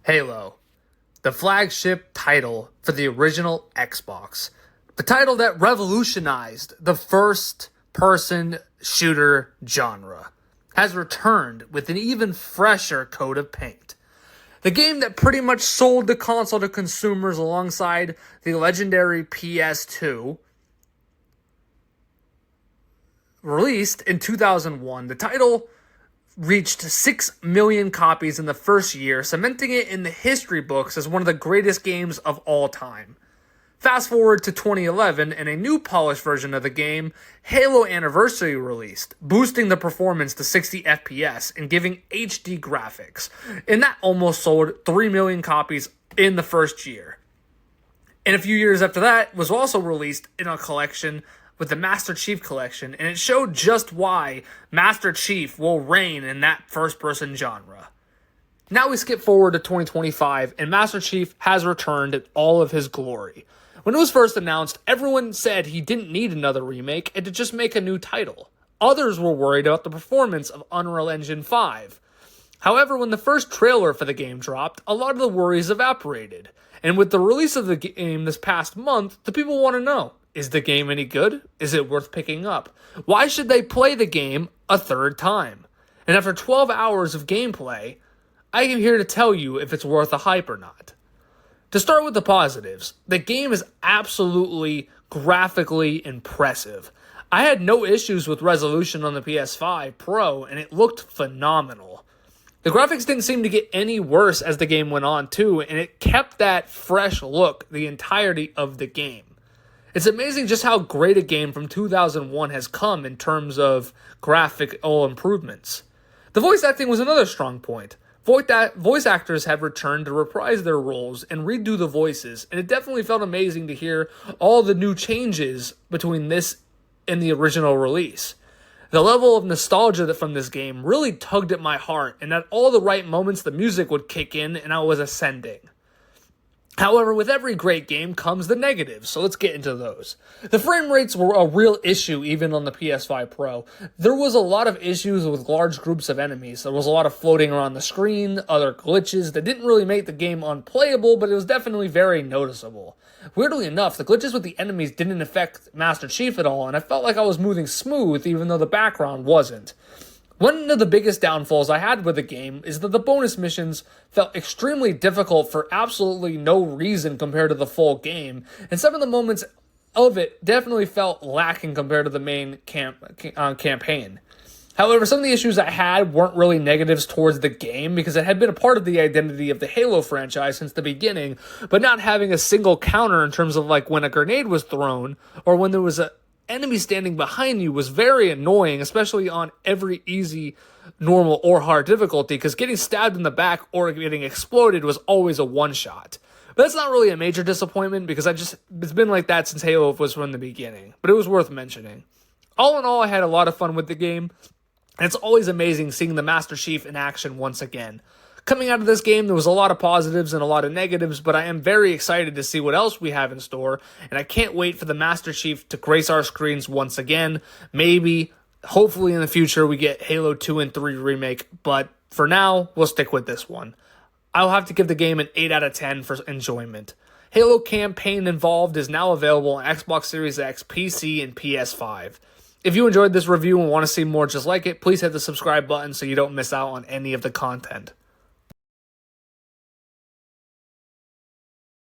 Halo, the flagship title for the original Xbox. The title that revolutionized the first-person shooter genre has returned with an even fresher coat of paint. The game that pretty much sold the console to consumers alongside the legendary PS2, released in 2001, the title reached 6 million copies in the first year, cementing it in the history books as one of the greatest games of all time. Fast forward to 2011, and a new polished version of the game, Halo Anniversary, released, boosting the performance to 60 FPS and giving HD graphics. And that almost sold 3 million copies in the first year. And a few years after that, was also released in a collection with the Master Chief Collection, and it showed just why Master Chief will reign in that first-person genre. Now we skip forward to 2025, and Master Chief has returned in all of his glory. When it was first announced, everyone said he didn't need another remake and to just make a new title. Others were worried about the performance of Unreal Engine 5. However, when the first trailer for the game dropped, a lot of the worries evaporated. And with the release of the game this past month, the people want to know, is the game any good? Is it worth picking up? Why should they play the game a third time? And after 12 hours of gameplay, I am here to tell you if it's worth a hype or not. To start with the positives, the game is absolutely graphically impressive. I had no issues with resolution on the PS5 Pro, and it looked phenomenal. The graphics didn't seem to get any worse as the game went on too, and it kept that fresh look the entirety of the game. It's amazing just how great a game from 2001 has come in terms of graphical improvements. The voice acting was another strong point. Voice actors have returned to reprise their roles and redo the voices, and it definitely felt amazing to hear all the new changes between this and the original release. The level of nostalgia from this game really tugged at my heart, and at all the right moments the music would kick in and I was ascending. However, with every great game comes the negatives, so let's get into those. The frame rates were a real issue even on the PS5 Pro. There was a lot of issues with large groups of enemies. There was a lot of floating around the screen, other glitches that didn't really make the game unplayable, but it was definitely very noticeable. Weirdly enough, the glitches with the enemies didn't affect Master Chief at all, and I felt like I was moving smooth even though the background wasn't. One of the biggest downfalls I had with the game is that the bonus missions felt extremely difficult for absolutely no reason compared to the full game, and some of the moments of it definitely felt lacking compared to the main campaign. However, some of the issues I had weren't really negatives towards the game because it had been a part of the identity of the Halo franchise since the beginning, but not having a single counter in terms of like when a grenade was thrown or when there was a enemy standing behind you was very annoying, especially on every easy, normal, or hard difficulty, because getting stabbed in the back or getting exploded was always a one-shot. But that's not really a major disappointment because it's been like that since Halo was from the beginning, but it was worth mentioning. All in all, I had a lot of fun with the game, and it's always amazing seeing the Master Chief in action once again. Coming out of this game, there was a lot of positives and a lot of negatives, but I am very excited to see what else we have in store, and I can't wait for the Master Chief to grace our screens once again. Maybe, hopefully in the future, we get Halo 2 and 3 remake, but for now, we'll stick with this one. I'll have to give the game an 8 out of 10 for enjoyment. Halo Campaign Involved is now available on Xbox Series X, PC, and PS5. If you enjoyed this review and want to see more just like it, please hit the subscribe button so you don't miss out on any of the content.